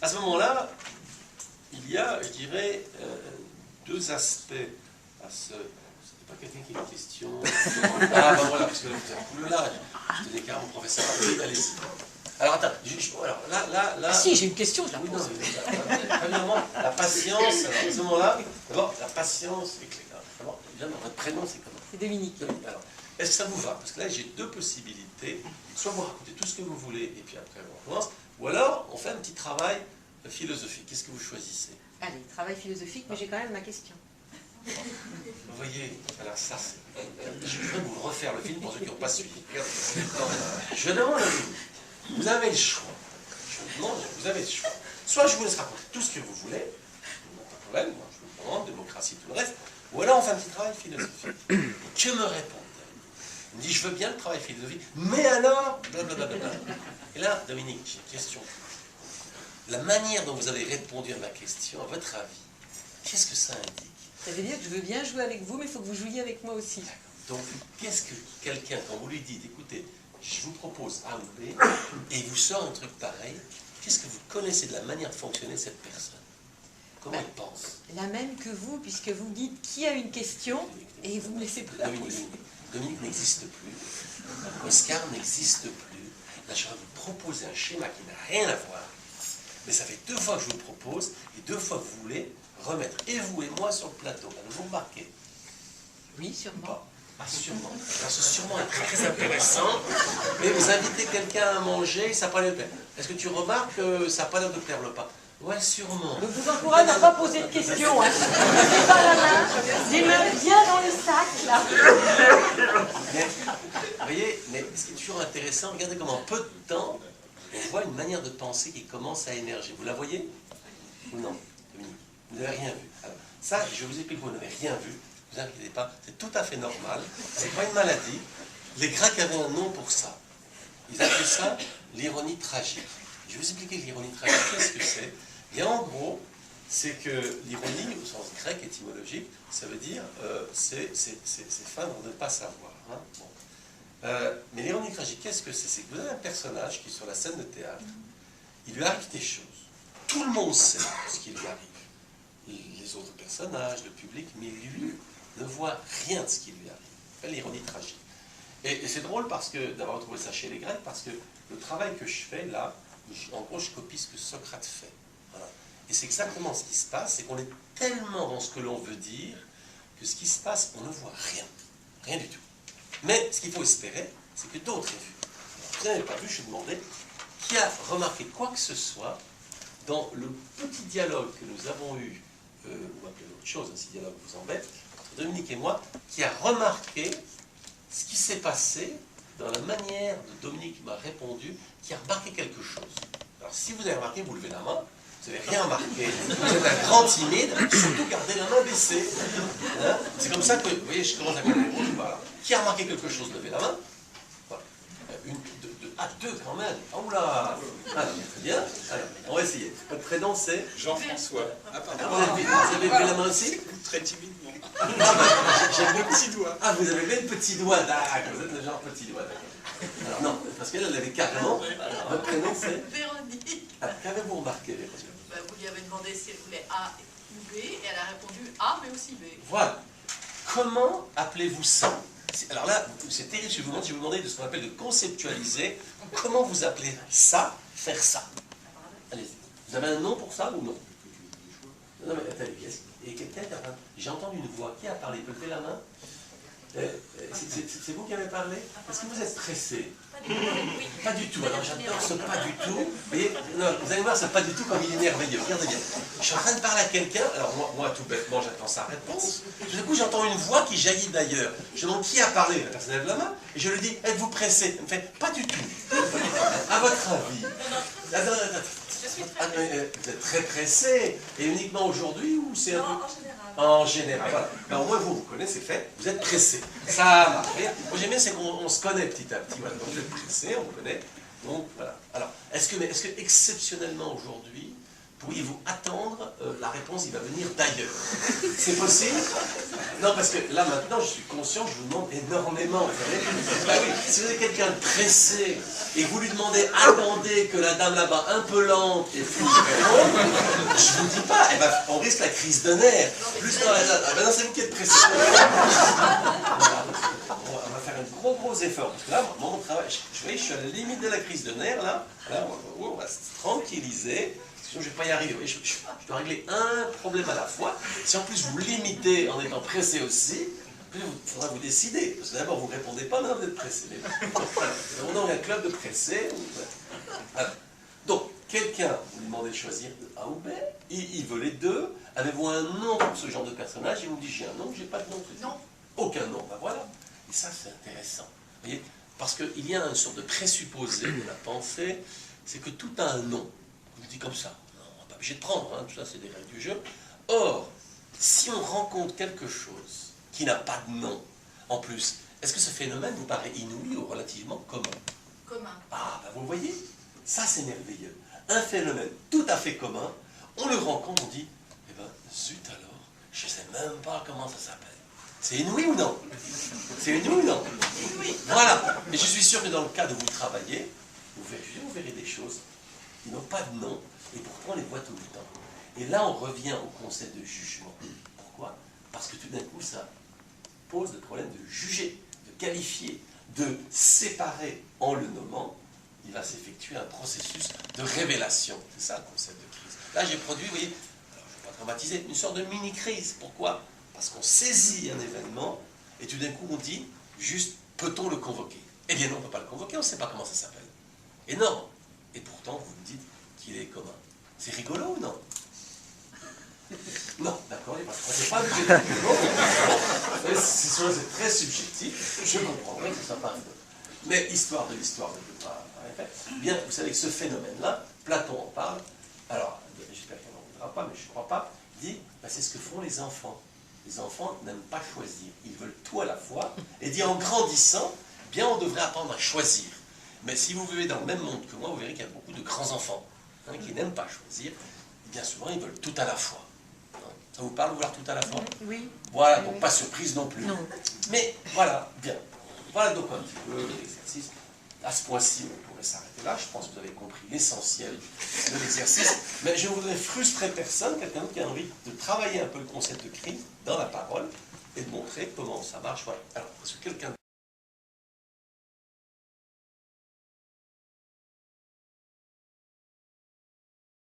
À ce moment-là, il y a, je dirais, deux aspects à ce... C'est pas quelqu'un qui a une question. Ah ben voilà, parce que là, vous avez tout le l'âge. Je tenais carrément professeur. Allez-y. Alors attends, alors là... Ah, si, j'ai une question, je la Oui, pose. premièrement, la patience, alors, à ce moment-là, d'abord, la patience, c'est clair. D'abord, votre prénom, c'est comment? C'est Dominique. Dominique. Alors, est-ce que ça vous va? Parce que là, j'ai deux possibilités. Soit vous racontez tout ce que vous voulez, et puis après, on recommence. Ou alors, on fait un petit travail philosophique. Qu'est-ce que vous choisissez? Allez, travail philosophique, mais j'ai quand même ma question. Vous voyez, alors ça, c'est... Je voudrais vous refaire le film pour ceux qui n'ont pas suivi. Je demande à vous. Vous avez le choix. Je vous demande, vous avez le choix. Soit je vous laisse raconter tout ce que vous voulez, pas de problème, moi je vous demande, démocratie, tout le reste, ou alors on fait un petit travail philosophique. Que me répondez-vous? Il me dit, je veux bien le travail philosophique, mais alors, blablabla. Et là, Dominique, j'ai une question. La manière dont vous avez répondu à ma question, à votre avis, qu'est-ce que ça indique? Ça veut dire que je veux bien jouer avec vous, mais il faut que vous jouiez avec moi aussi. Donc, qu'est-ce que quelqu'un, quand vous lui dites, écoutez, je vous propose A ou B, et il vous sort un truc pareil, qu'est-ce que vous connaissez de la manière de fonctionner de cette personne? Comment elle pense? La même que vous, puisque vous dites qui a une question, et vous ne me laissez pas la poser. Dominique n'existe plus. Oscar n'existe plus. Là, je vais vous proposer un schéma qui n'a rien à voir. Mais ça fait 2 fois que je vous le propose, et 2 fois que vous voulez remettre et vous et moi sur le plateau. Alors, vous remarquez? Oui, sûrement. Ah, sûrement. Alors, ce sûrement est très, très intéressant. Mais vous invitez quelqu'un à manger, ça n'a pas l'air de plaire. Est-ce que tu remarques que ça n'a pas l'air de plaire le pain? Ouais, sûrement. Je vous encourage à ne pas poser de questions. Hein. Mettez pas la main, les mains bien dans le sac, là. Mais, vous voyez, mais ce qui est toujours intéressant, regardez comment en peu de temps, on voit une manière de penser qui commence à émerger. Vous la voyez? Ou non, Dominique? Vous n'avez rien vu. Alors, ça, je vous explique, vous n'avez rien vu. Ne vous inquiétez pas, c'est tout à fait normal. Ce n'est pas une maladie. Les Grecs avaient un nom pour ça. Ils appelaient ça l'ironie tragique. Je vais vous expliquer l'ironie tragique. Qu'est-ce que c'est? Et en gros, c'est que l'ironie, au sens grec étymologique, ça veut dire c'est feindre de ne pas savoir. Hein. Bon. Mais l'ironie tragique, qu'est-ce que c'est? C'est que vous avez un personnage qui est sur la scène de théâtre. Il lui arrive des choses. Tout le monde sait ce qui lui arrive. Les autres personnages, le public, mais lui ne voit rien de ce qui lui arrive. C'est l'ironie tragique. Et c'est drôle parce que d'avoir trouvé ça chez les Grecs, parce que le travail que je fais là, en gros, je copie ce que Socrate fait. Voilà. Et c'est exactement ce qui se passe, c'est qu'on est tellement dans ce que l'on veut dire que ce qui se passe, on ne voit rien. Rien du tout. Mais ce qu'il faut espérer, c'est que d'autres aient vu. Vous n'avez pas vu, je vous demandais, qui a remarqué quoi que ce soit dans le petit dialogue que nous avons eu, ou appelez autre chose, si dialogue vous embête, entre Dominique et moi, qui a remarqué ce qui s'est passé dans la manière de Dominique m'a répondu, qui a remarqué quelque chose. Alors si vous avez remarqué, vous levez la main, vous n'avez rien remarqué, vous êtes un grand timide, surtout gardez la main baissée. Hein, c'est comme ça que, vous voyez, je commence à connaître les rouges, voilà. Qui a remarqué quelque chose, levez la main. Voilà. Une, deux, deux quand même. Oh là. Alors, très bien. Alors, on va essayer. Votre prénom c'est Jean-François. Ah, pardon. Vous avez levé la main aussi? Très timidement. Ah, bah, j'ai Le petit doigt. Ah, vous avez levé le petit doigt, d'accord, vous êtes le genre petit doigt, d'accord. Alors non, parce qu'elle l'avait carrément. Votre prénom c'est Véronique. Ah, qu'avez-vous remarqué, Véronique? Vous lui avez demandé si elle voulait A ou B, et elle a répondu A, mais aussi B. Voilà. Comment appelez-vous ça? Alors là, c'est terrible, je vous demandais de ce qu'on appelle de conceptualiser. Comment vous appelez ça, faire ça? Allez-y. Vous avez un nom pour ça ou non? Non, mais attendez, et quelqu'un qui a parlé. J'ai entendu une voix. Qui a parlé? Peut lever la main? C'est vous qui avez parlé? Est-ce que vous êtes pressé? Pas du tout. Alors j'adore ce pas du tout. Et, non, vous allez voir, ce pas du tout comme il est merveilleux. Regardez bien. Je suis en train de parler à quelqu'un. Alors moi, tout bêtement, j'attends sa réponse. Du coup, j'entends une voix qui jaillit d'ailleurs. Je demande qui a parlé. La personne lève la main. Et je lui dis, êtes-vous pressé? Elle me fait, pas du tout. À votre avis? Je suis très pressée. Vous êtes très pressé. Et uniquement aujourd'hui ou c'est un Non, peu... en général. En général, voilà. Ben, au moins vous connaissez, fait, vous êtes pressé. Ça marche. Moi j'aime bien, c'est qu'on se connaît petit à petit. Voilà. Donc vous êtes pressé, on vous connaît. Donc voilà. Alors, est-ce que exceptionnellement aujourd'hui, pourriez-vous attendre la réponse, il va venir d'ailleurs. C'est possible? Non, parce que là, maintenant, je suis conscient, je vous demande énormément. Vous savez, bah oui, si vous avez quelqu'un de pressé et que vous lui demandez, attendez que la dame là-bas, un peu lente, et puis je vous dis pas, on risque la crise de nerfs. Plus dans la dame, maintenant c'est vous qui êtes pressé. On va faire un gros effort. Parce que là, mon travail, je suis à la limite de la crise de nerfs, là on va se tranquilliser. Sinon, je ne vais pas y arriver. Je dois régler un problème à la fois. Si en plus vous limitez en étant pressé aussi, il faudra vous décider. Parce que d'abord, vous ne répondez pas, maintenant vous êtes pressé. On a un club de pressés. Voilà. Donc, quelqu'un, vous lui demandez de choisir A ou B, il veut les deux. Avez-vous un nom pour ce genre de personnage? Il vous dit, j'ai un nom, j'ai pas de nom. Non. Aucun nom, ben voilà. Et ça, c'est intéressant. Vous voyez? Parce qu'il y a une sorte de présupposé de la pensée, c'est que tout a un nom. Je vous dis comme ça. On n'est pas obligé de prendre, hein, tout ça c'est des règles du jeu. Or, si on rencontre quelque chose qui n'a pas de nom, en plus, est-ce que ce phénomène vous paraît inouï ou relativement commun? Commun. Ah, ben vous voyez, ça c'est merveilleux. Un phénomène tout à fait commun, on le rencontre, on dit, eh ben, zut alors, je ne sais même pas comment ça s'appelle. C'est inouï ou non? C'est inouï ou non? Oui. Voilà. Mais je suis sûr que dans le cas où vous travaillez, vous verrez des choses qui n'ont pas de nom, et pourtant on les voit tout le temps. Et là, on revient au concept de jugement. Pourquoi? Parce que tout d'un coup, ça pose le problème de juger, de qualifier, de séparer en le nommant. Il va s'effectuer un processus de révélation. C'est ça le concept de crise. Là, j'ai produit, vous voyez, alors je ne vais pas dramatiser, une sorte de mini-crise. Pourquoi? Parce qu'on saisit un événement, et tout d'un coup, on dit, juste, peut-on le convoquer? Eh bien non, on ne peut pas le convoquer, on ne sait pas comment ça s'appelle. Énorme. Et pourtant, vous me dites qu'il est commun. C'est rigolo ou non? Non, d'accord, c'est pas obligé de rigolo. C'est très subjectif, je comprendrais que ça paraît rigolo. Mais histoire de l'histoire ne peut pas arrêter. Bien, vous savez que ce phénomène-là, Platon en parle, alors, j'espère qu'il n'en voudra pas, mais je ne crois pas, il dit, bah, c'est ce que font les enfants. Les enfants n'aiment pas choisir, ils veulent tout à la fois, et dit en grandissant, bien on devrait apprendre à choisir. Mais si vous vivez dans le même monde que moi, vous verrez qu'il y a beaucoup de grands-enfants hein, qui n'aiment pas choisir, et bien souvent ils veulent tout à la fois. Ça vous parle, vouloir tout à la fois? Oui. Voilà, donc pas surprise non plus. Non. Mais voilà, bien. Voilà donc un petit peu l'exercice. À ce point-ci, on pourrait s'arrêter là. Je pense que vous avez compris l'essentiel de l'exercice. Mais je ne voudrais frustrer personne, quelqu'un qui a envie de travailler un peu le concept de crise dans la parole et de montrer comment ça marche. Voilà. Alors, est-ce que quelqu'un